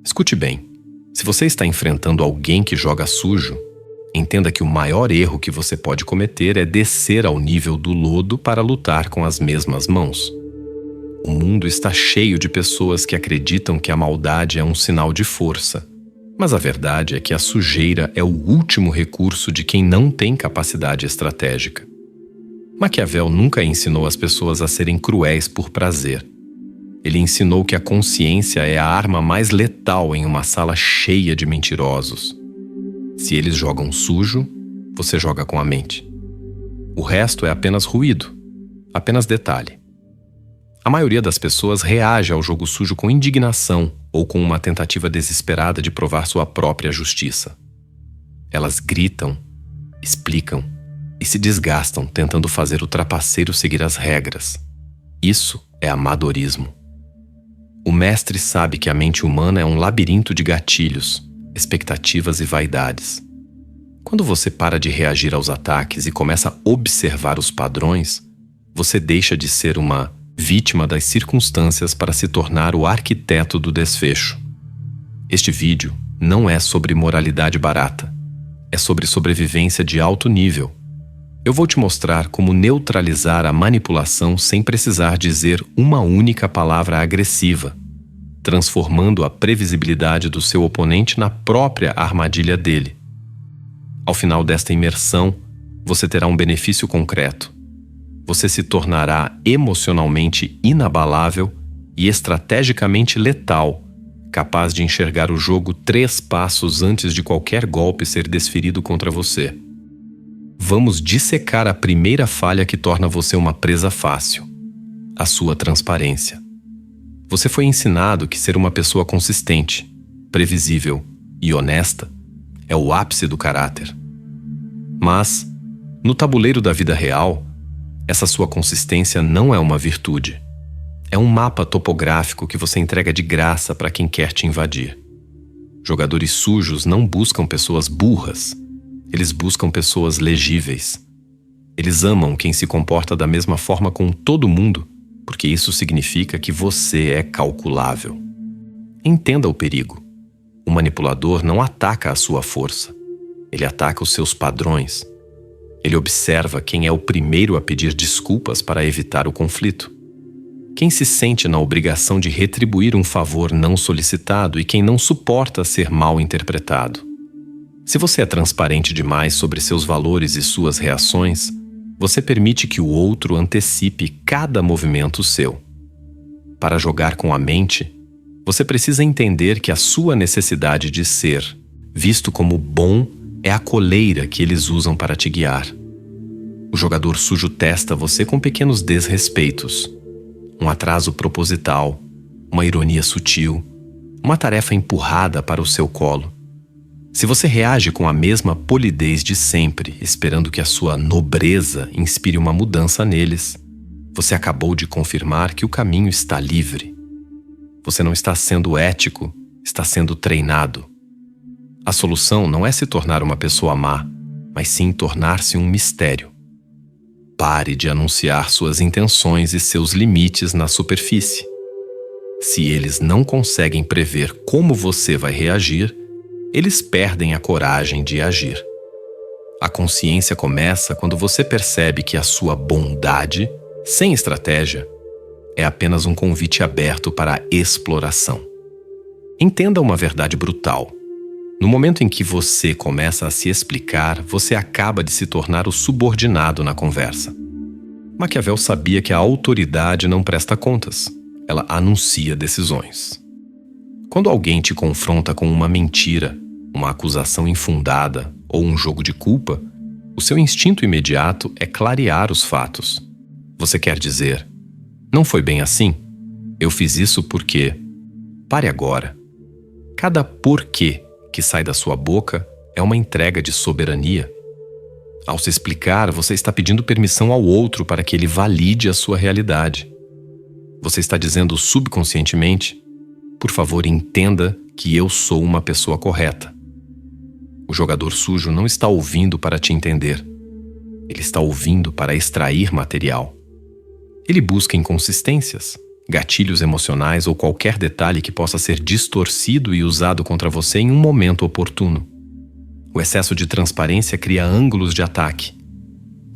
Escute bem, se você está enfrentando alguém que joga sujo, entenda que o maior erro que você pode cometer é descer ao nível do lodo para lutar com as mesmas mãos. O mundo está cheio de pessoas que acreditam que a maldade é um sinal de força, mas a verdade é que a sujeira é o último recurso de quem não tem capacidade estratégica. Maquiavel nunca ensinou as pessoas a serem cruéis por prazer. Ele ensinou que a consciência é a arma mais letal em uma sala cheia de mentirosos. Se eles jogam sujo, você joga com a mente. O resto é apenas ruído, apenas detalhe. A maioria das pessoas reage ao jogo sujo com indignação ou com uma tentativa desesperada de provar sua própria justiça. Elas gritam, explicam e se desgastam tentando fazer o trapaceiro seguir as regras. Isso é amadorismo. O mestre sabe que a mente humana é um labirinto de gatilhos, expectativas e vaidades. Quando você para de reagir aos ataques e começa a observar os padrões, você deixa de ser uma vítima das circunstâncias para se tornar o arquiteto do desfecho. Este vídeo não é sobre moralidade barata, é sobre sobrevivência de alto nível. Eu vou te mostrar como neutralizar a manipulação sem precisar dizer uma única palavra agressiva, transformando a previsibilidade do seu oponente na própria armadilha dele. Ao final desta imersão, você terá um benefício concreto. Você se tornará emocionalmente inabalável e estrategicamente letal, capaz de enxergar o jogo 3 passos antes de qualquer golpe ser desferido contra você. Vamos dissecar a primeira falha que torna você uma presa fácil: a sua transparência. Você foi ensinado que ser uma pessoa consistente, previsível e honesta é o ápice do caráter. Mas, no tabuleiro da vida real, essa sua consistência não é uma virtude. É um mapa topográfico que você entrega de graça para quem quer te invadir. Jogadores sujos não buscam pessoas burras. Eles buscam pessoas legíveis. Eles amam quem se comporta da mesma forma com todo mundo, porque isso significa que você é calculável. Entenda o perigo. O manipulador não ataca a sua força. Ele ataca os seus padrões. Ele observa quem é o primeiro a pedir desculpas para evitar o conflito. Quem se sente na obrigação de retribuir um favor não solicitado e quem não suporta ser mal interpretado. Se você é transparente demais sobre seus valores e suas reações, você permite que o outro antecipe cada movimento seu. Para jogar com a mente, você precisa entender que a sua necessidade de ser visto como bom é a coleira que eles usam para te guiar. O jogador sujo testa você com pequenos desrespeitos, um atraso proposital, uma ironia sutil, uma tarefa empurrada para o seu colo. Se você reage com a mesma polidez de sempre, esperando que a sua nobreza inspire uma mudança neles, você acabou de confirmar que o caminho está livre. Você não está sendo ético, está sendo treinado. A solução não é se tornar uma pessoa má, mas sim tornar-se um mistério. Pare de anunciar suas intenções e seus limites na superfície. Se eles não conseguem prever como você vai reagir, eles perdem a coragem de agir. A consciência começa quando você percebe que a sua bondade, sem estratégia, é apenas um convite aberto para a exploração. Entenda uma verdade brutal. No momento em que você começa a se explicar, você acaba de se tornar o subordinado na conversa. Maquiavel sabia que a autoridade não presta contas, ela anuncia decisões. Quando alguém te confronta com uma mentira, uma acusação infundada ou um jogo de culpa, o seu instinto imediato é clarear os fatos. Você quer dizer: não foi bem assim? Eu fiz isso porque... Pare agora. Cada porquê que sai da sua boca é uma entrega de soberania. Ao se explicar, você está pedindo permissão ao outro para que ele valide a sua realidade. Você está dizendo subconscientemente: por favor, entenda que eu sou uma pessoa correta. O jogador sujo não está ouvindo para te entender. Ele está ouvindo para extrair material. Ele busca inconsistências, gatilhos emocionais ou qualquer detalhe que possa ser distorcido e usado contra você em um momento oportuno. O excesso de transparência cria ângulos de ataque.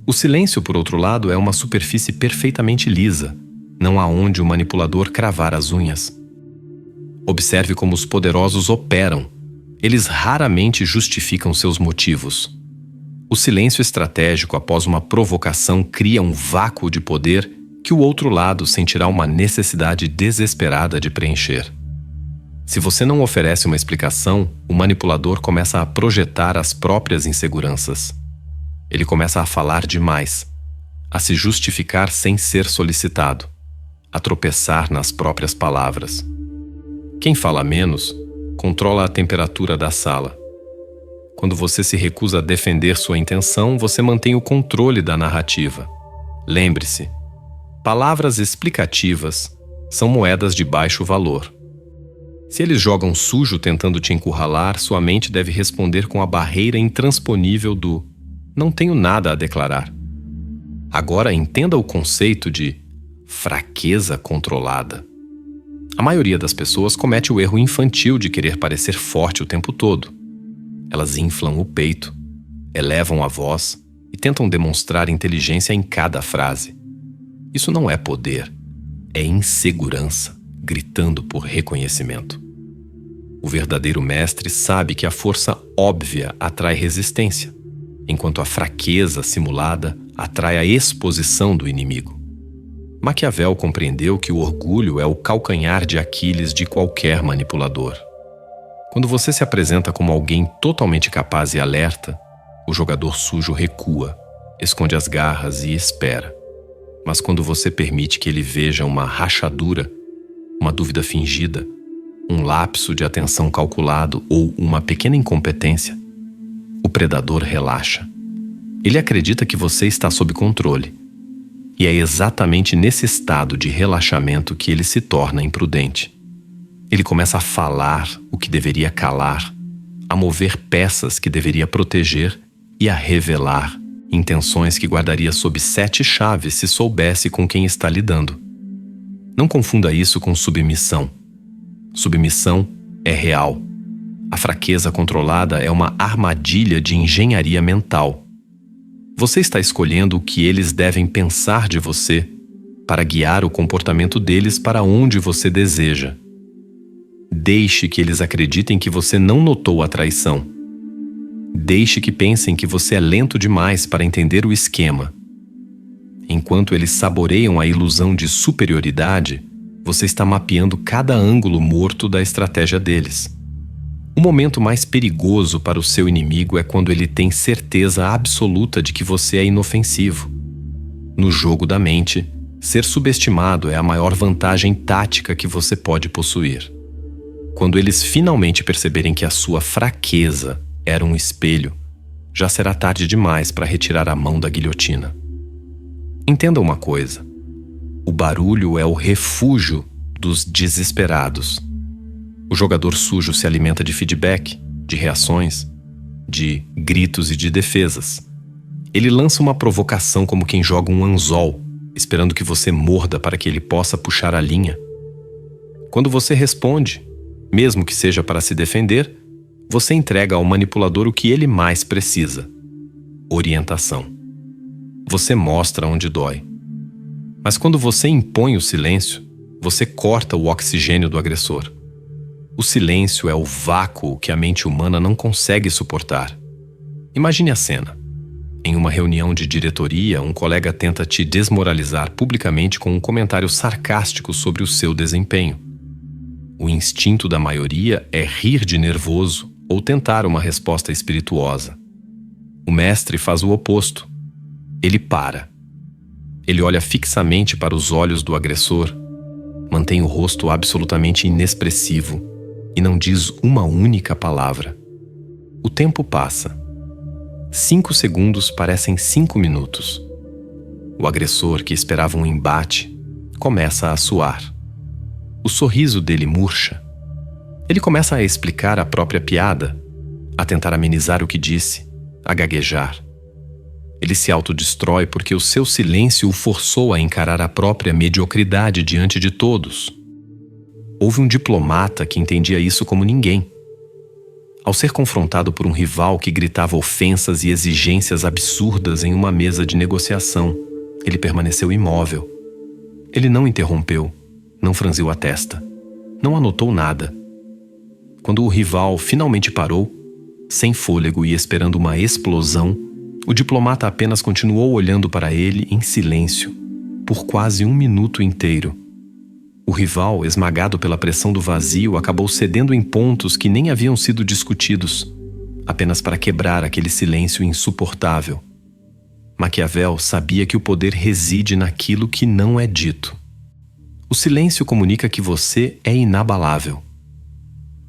O silêncio, por outro lado, é uma superfície perfeitamente lisa, não há onde o manipulador cravar as unhas. Observe como os poderosos operam. Eles raramente justificam seus motivos. O silêncio estratégico após uma provocação cria um vácuo de poder que o outro lado sentirá uma necessidade desesperada de preencher. Se você não oferece uma explicação, o manipulador começa a projetar as próprias inseguranças. Ele começa a falar demais, a se justificar sem ser solicitado, a tropeçar nas próprias palavras. Quem fala menos, controla a temperatura da sala. Quando você se recusa a defender sua intenção, você mantém o controle da narrativa. Lembre-se, palavras explicativas são moedas de baixo valor. Se eles jogam sujo tentando te encurralar, sua mente deve responder com a barreira intransponível do "não tenho nada a declarar". Agora entenda o conceito de fraqueza controlada. A maioria das pessoas comete o erro infantil de querer parecer forte o tempo todo. Elas inflam o peito, elevam a voz e tentam demonstrar inteligência em cada frase. Isso não é poder, é insegurança, gritando por reconhecimento. O verdadeiro mestre sabe que a força óbvia atrai resistência, enquanto a fraqueza simulada atrai a exposição do inimigo. Maquiavel compreendeu que o orgulho é o calcanhar de Aquiles de qualquer manipulador. Quando você se apresenta como alguém totalmente capaz e alerta, o jogador sujo recua, esconde as garras e espera. Mas quando você permite que ele veja uma rachadura, uma dúvida fingida, um lapso de atenção calculado ou uma pequena incompetência, o predador relaxa. Ele acredita que você está sob controle. E é exatamente nesse estado de relaxamento que ele se torna imprudente. Ele começa a falar o que deveria calar, a mover peças que deveria proteger e a revelar intenções que guardaria sob 7 chaves se soubesse com quem está lidando. Não confunda isso com submissão. Submissão é real. A fraqueza controlada é uma armadilha de engenharia mental. Você está escolhendo o que eles devem pensar de você para guiar o comportamento deles para onde você deseja. Deixe que eles acreditem que você não notou a traição. Deixe que pensem que você é lento demais para entender o esquema. Enquanto eles saboreiam a ilusão de superioridade, você está mapeando cada ângulo morto da estratégia deles. O momento mais perigoso para o seu inimigo é quando ele tem certeza absoluta de que você é inofensivo. No jogo da mente, ser subestimado é a maior vantagem tática que você pode possuir. Quando eles finalmente perceberem que a sua fraqueza era um espelho, já será tarde demais para retirar a mão da guilhotina. Entenda uma coisa: o barulho é o refúgio dos desesperados. O jogador sujo se alimenta de feedback, de reações, de gritos e de defesas. Ele lança uma provocação como quem joga um anzol, esperando que você morda para que ele possa puxar a linha. Quando você responde, mesmo que seja para se defender, você entrega ao manipulador o que ele mais precisa: orientação. Você mostra onde dói. Mas quando você impõe o silêncio, você corta o oxigênio do agressor. O silêncio é o vácuo que a mente humana não consegue suportar. Imagine a cena. Em uma reunião de diretoria, um colega tenta te desmoralizar publicamente com um comentário sarcástico sobre o seu desempenho. O instinto da maioria é rir de nervoso ou tentar uma resposta espirituosa. O mestre faz o oposto. Ele para. Ele olha fixamente para os olhos do agressor, mantém o rosto absolutamente inexpressivo e não diz uma única palavra. O tempo passa. 5 segundos parecem 5 minutos. O agressor, que esperava um embate, começa a suar. O sorriso dele murcha. Ele começa a explicar a própria piada, a tentar amenizar o que disse, a gaguejar. Ele se autodestrói porque o seu silêncio o forçou a encarar a própria mediocridade diante de todos. Houve um diplomata que entendia isso como ninguém. Ao ser confrontado por um rival que gritava ofensas e exigências absurdas em uma mesa de negociação, ele permaneceu imóvel. Ele não interrompeu, não franziu a testa, não anotou nada. Quando o rival finalmente parou, sem fôlego e esperando uma explosão, o diplomata apenas continuou olhando para ele em silêncio, por quase 1 minuto inteiro. O rival, esmagado pela pressão do vazio, acabou cedendo em pontos que nem haviam sido discutidos, apenas para quebrar aquele silêncio insuportável. Maquiavel sabia que o poder reside naquilo que não é dito. O silêncio comunica que você é inabalável.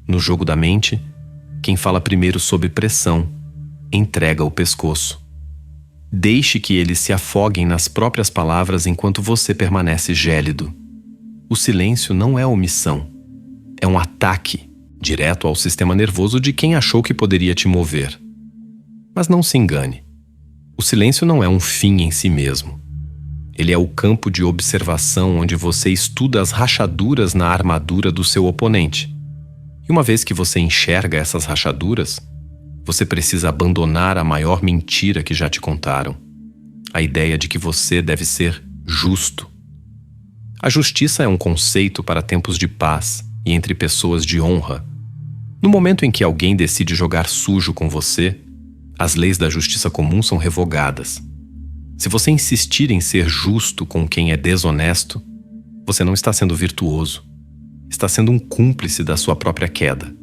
No jogo da mente, quem fala primeiro sob pressão entrega o pescoço. Deixe que eles se afoguem nas próprias palavras enquanto você permanece gélido. O silêncio não é omissão. É um ataque direto ao sistema nervoso de quem achou que poderia te mover. Mas não se engane. O silêncio não é um fim em si mesmo. Ele é o campo de observação onde você estuda as rachaduras na armadura do seu oponente. E uma vez que você enxerga essas rachaduras, você precisa abandonar a maior mentira que já te contaram. A ideia de que você deve ser justo. A justiça é um conceito para tempos de paz e entre pessoas de honra. No momento em que alguém decide jogar sujo com você, as leis da justiça comum são revogadas. Se você insistir em ser justo com quem é desonesto, você não está sendo virtuoso. Está sendo um cúmplice da sua própria queda.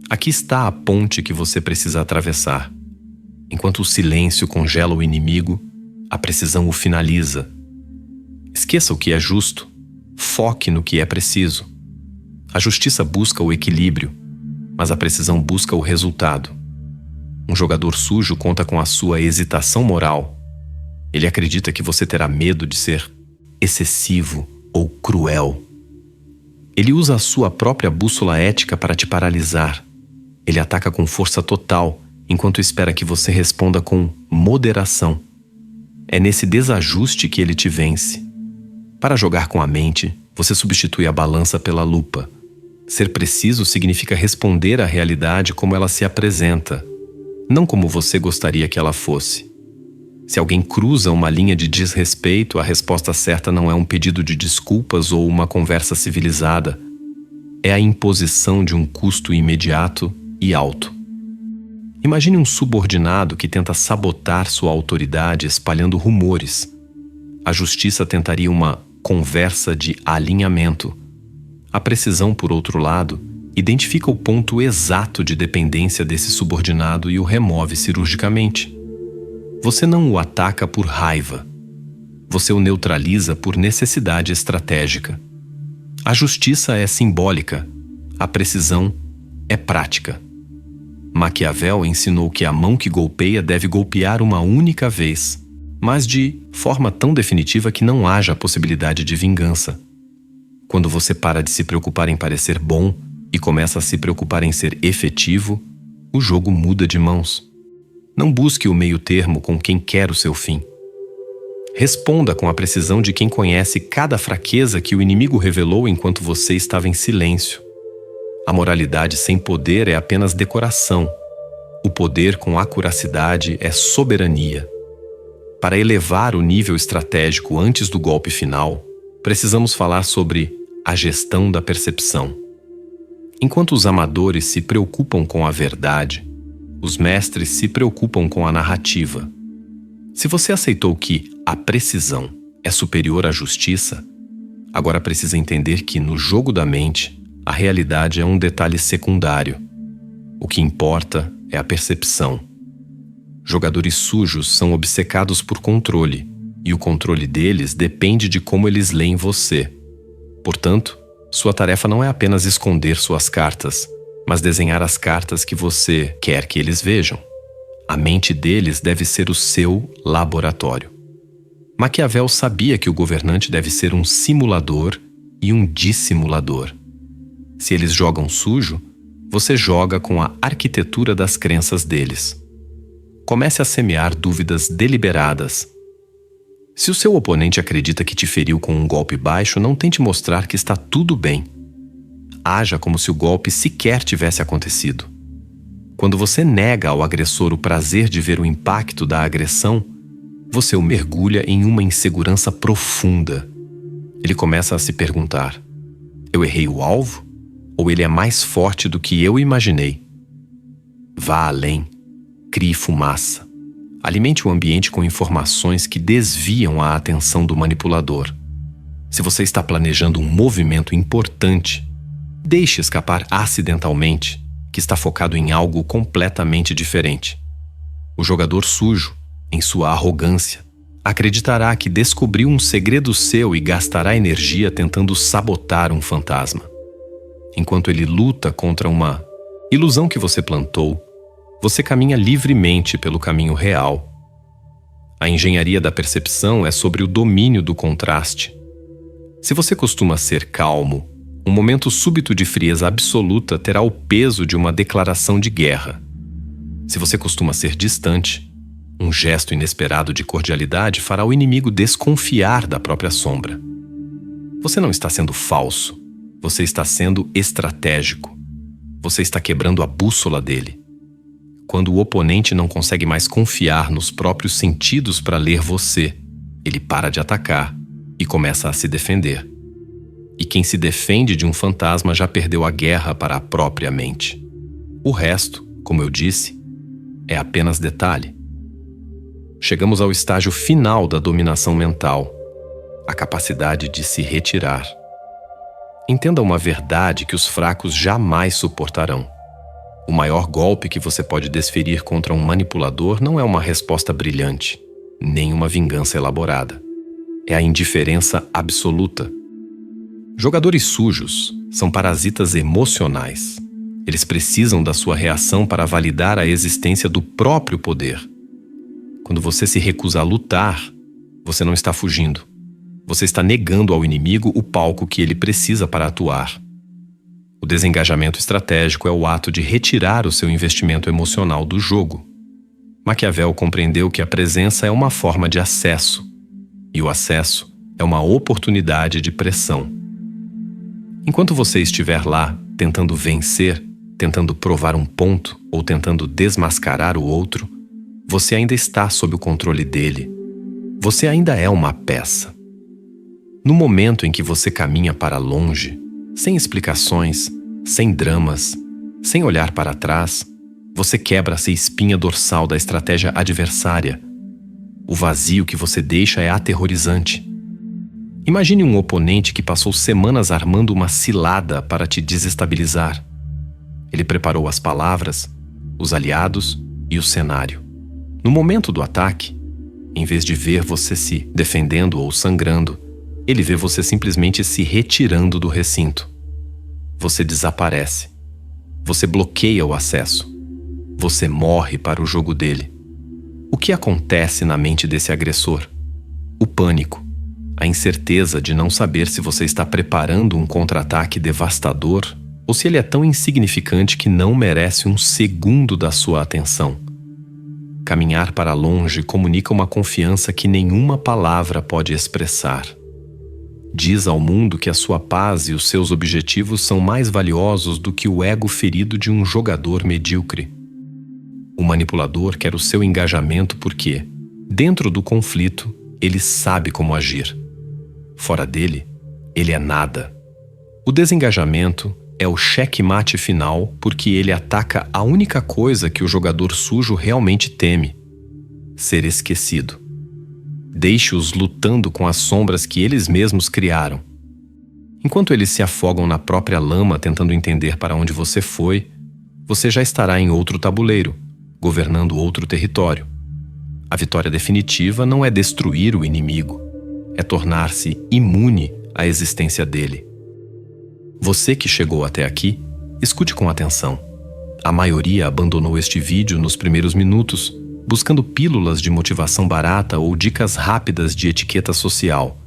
Aqui está a ponte que você precisa atravessar. Enquanto o silêncio congela o inimigo, a precisão o finaliza. Esqueça o que é justo. Foque no que é preciso. A justiça busca o equilíbrio, mas a precisão busca o resultado. Um jogador sujo conta com a sua hesitação moral. Ele acredita que você terá medo de ser excessivo ou cruel. Ele usa a sua própria bússola ética para te paralisar. Ele ataca com força total, enquanto espera que você responda com moderação. É nesse desajuste que ele te vence. Para jogar com a mente, você substitui a balança pela lupa. Ser preciso significa responder à realidade como ela se apresenta, não como você gostaria que ela fosse. Se alguém cruza uma linha de desrespeito, a resposta certa não é um pedido de desculpas ou uma conversa civilizada. É a imposição de um custo imediato e alto. Imagine um subordinado que tenta sabotar sua autoridade espalhando rumores. A justiça tentaria uma conversa de alinhamento. A precisão, por outro lado, identifica o ponto exato de dependência desse subordinado e o remove cirurgicamente. Você não o ataca por raiva. Você o neutraliza por necessidade estratégica. A justiça é simbólica. A precisão é prática. Maquiavel ensinou que a mão que golpeia deve golpear uma única vez, mas de forma tão definitiva que não haja a possibilidade de vingança. Quando você para de se preocupar em parecer bom e começa a se preocupar em ser efetivo, o jogo muda de mãos. Não busque o meio termo com quem quer o seu fim. Responda com a precisão de quem conhece cada fraqueza que o inimigo revelou enquanto você estava em silêncio. A moralidade sem poder é apenas decoração. O poder com acuracidade é soberania. Para elevar o nível estratégico antes do golpe final, precisamos falar sobre a gestão da percepção. Enquanto os amadores se preocupam com a verdade, os mestres se preocupam com a narrativa. Se você aceitou que a precisão é superior à justiça, agora precisa entender que no jogo da mente, a realidade é um detalhe secundário. O que importa é a percepção. Jogadores sujos são obcecados por controle, e o controle deles depende de como eles leem você. Portanto, sua tarefa não é apenas esconder suas cartas, mas desenhar as cartas que você quer que eles vejam. A mente deles deve ser o seu laboratório. Maquiavel sabia que o governante deve ser um simulador e um dissimulador. Se eles jogam sujo, você joga com a arquitetura das crenças deles. comece a semear dúvidas deliberadas. Se o seu oponente acredita que te feriu com um golpe baixo, não tente mostrar que está tudo bem. Haja como se o golpe sequer tivesse acontecido. Quando você nega ao agressor o prazer de ver o impacto da agressão, você o mergulha em uma insegurança profunda. Ele começa a se perguntar: eu errei o alvo? Ou ele é mais forte do que eu imaginei? Vá além. Crie fumaça. Alimente o ambiente com informações que desviam a atenção do manipulador. Se você está planejando um movimento importante, deixe escapar acidentalmente, que está focado em algo completamente diferente. O jogador sujo, em sua arrogância, acreditará que descobriu um segredo seu e gastará energia tentando sabotar um fantasma. Enquanto ele luta contra uma ilusão que você plantou, você caminha livremente pelo caminho real. A engenharia da percepção é sobre o domínio do contraste. Se você costuma ser calmo, um momento súbito de frieza absoluta terá o peso de uma declaração de guerra. Se você costuma ser distante, um gesto inesperado de cordialidade fará o inimigo desconfiar da própria sombra. Você não está sendo falso, você está sendo estratégico. Você está quebrando a bússola dele. Quando o oponente não consegue mais confiar nos próprios sentidos para ler você, ele para de atacar e começa a se defender. E quem se defende de um fantasma já perdeu a guerra para a própria mente. O resto, como eu disse, é apenas detalhe. Chegamos ao estágio final da dominação mental, a capacidade de se retirar. Entenda uma verdade que os fracos jamais suportarão. O maior golpe que você pode desferir contra um manipulador não é uma resposta brilhante, nem uma vingança elaborada. É a indiferença absoluta. Jogadores sujos são parasitas emocionais. Eles precisam da sua reação para validar a existência do próprio poder. Quando você se recusa a lutar, você não está fugindo. Você está negando ao inimigo o palco que ele precisa para atuar. O desengajamento estratégico é o ato de retirar o seu investimento emocional do jogo. Maquiavel compreendeu que a presença é uma forma de acesso, e o acesso é uma oportunidade de pressão. Enquanto você estiver lá, tentando vencer, tentando provar um ponto ou tentando desmascarar o outro, você ainda está sob o controle dele. Você ainda é uma peça. No momento em que você caminha para longe, sem explicações, sem dramas, sem olhar para trás, você quebra essa espinha dorsal da estratégia adversária. O vazio que você deixa é aterrorizante. Imagine um oponente que passou semanas armando uma cilada para te desestabilizar. Ele preparou as palavras, os aliados e o cenário. No momento do ataque, em vez de ver você se defendendo ou sangrando, ele vê você simplesmente se retirando do recinto. Você desaparece. Você bloqueia o acesso. Você morre para o jogo dele. O que acontece na mente desse agressor? O pânico. A incerteza de não saber se você está preparando um contra-ataque devastador ou se ele é tão insignificante que não merece um segundo da sua atenção. Caminhar para longe comunica uma confiança que nenhuma palavra pode expressar. Diz ao mundo que a sua paz e os seus objetivos são mais valiosos do que o ego ferido de um jogador medíocre. O manipulador quer o seu engajamento porque, dentro do conflito, ele sabe como agir. Fora dele, ele é nada. O desengajamento é o checkmate final porque ele ataca a única coisa que o jogador sujo realmente teme: ser esquecido. Deixe-os lutando com as sombras que eles mesmos criaram. Enquanto eles se afogam na própria lama tentando entender para onde você foi, você já estará em outro tabuleiro, governando outro território. A vitória definitiva não é destruir o inimigo, é tornar-se imune à existência dele. Você que chegou até aqui, escute com atenção. A maioria abandonou este vídeo nos primeiros minutos, buscando pílulas de motivação barata ou dicas rápidas de etiqueta social.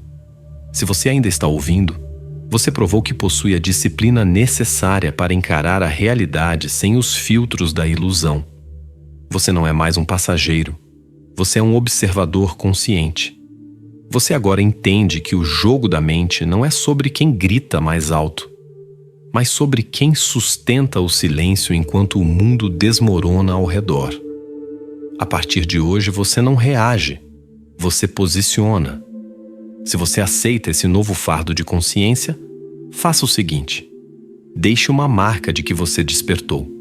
Se você ainda está ouvindo, você provou que possui a disciplina necessária para encarar a realidade sem os filtros da ilusão. Você não é mais um passageiro. Você é um observador consciente. Você agora entende que o jogo da mente não é sobre quem grita mais alto, mas sobre quem sustenta o silêncio enquanto o mundo desmorona ao redor. A partir de hoje você não reage, você posiciona. Se você aceita esse novo fardo de consciência, faça o seguinte: deixe uma marca de que você despertou.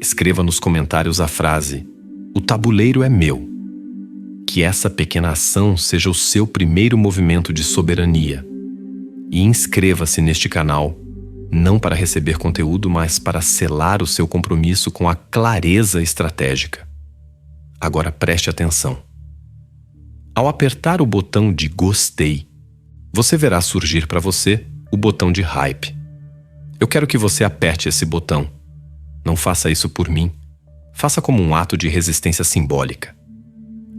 Escreva nos comentários a frase: "O tabuleiro é meu". Que essa pequena ação seja o seu primeiro movimento de soberania. E inscreva-se neste canal, não para receber conteúdo, mas para selar o seu compromisso com a clareza estratégica. Agora preste atenção. Ao apertar o botão de gostei, você verá surgir para você o botão de hype. Eu quero que você aperte esse botão. Não faça isso por mim. Faça como um ato de resistência simbólica.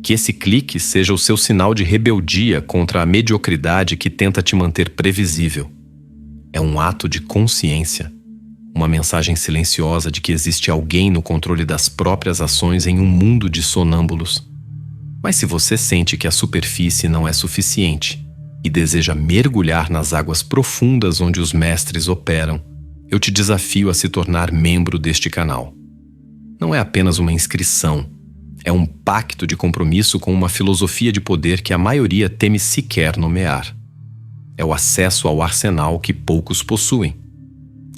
Que esse clique seja o seu sinal de rebeldia contra a mediocridade que tenta te manter previsível. É um ato de consciência, uma mensagem silenciosa de que existe alguém no controle das próprias ações em um mundo de sonâmbulos. Mas se você sente que a superfície não é suficiente e deseja mergulhar nas águas profundas onde os mestres operam, eu te desafio a se tornar membro deste canal. Não é apenas uma inscrição, é um pacto de compromisso com uma filosofia de poder que a maioria teme sequer nomear. É o acesso ao arsenal que poucos possuem.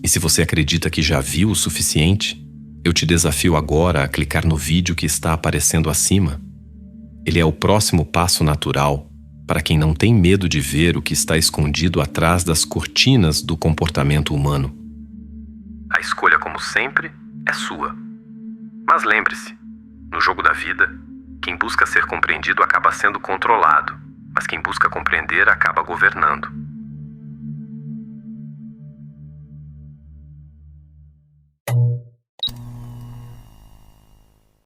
E se você acredita que já viu o suficiente, eu te desafio agora a clicar no vídeo que está aparecendo acima. Ele é o próximo passo natural para quem não tem medo de ver o que está escondido atrás das cortinas do comportamento humano. A escolha, como sempre, é sua. Mas lembre-se, no jogo da vida, quem busca ser compreendido acaba sendo controlado, mas quem busca compreender acaba governando.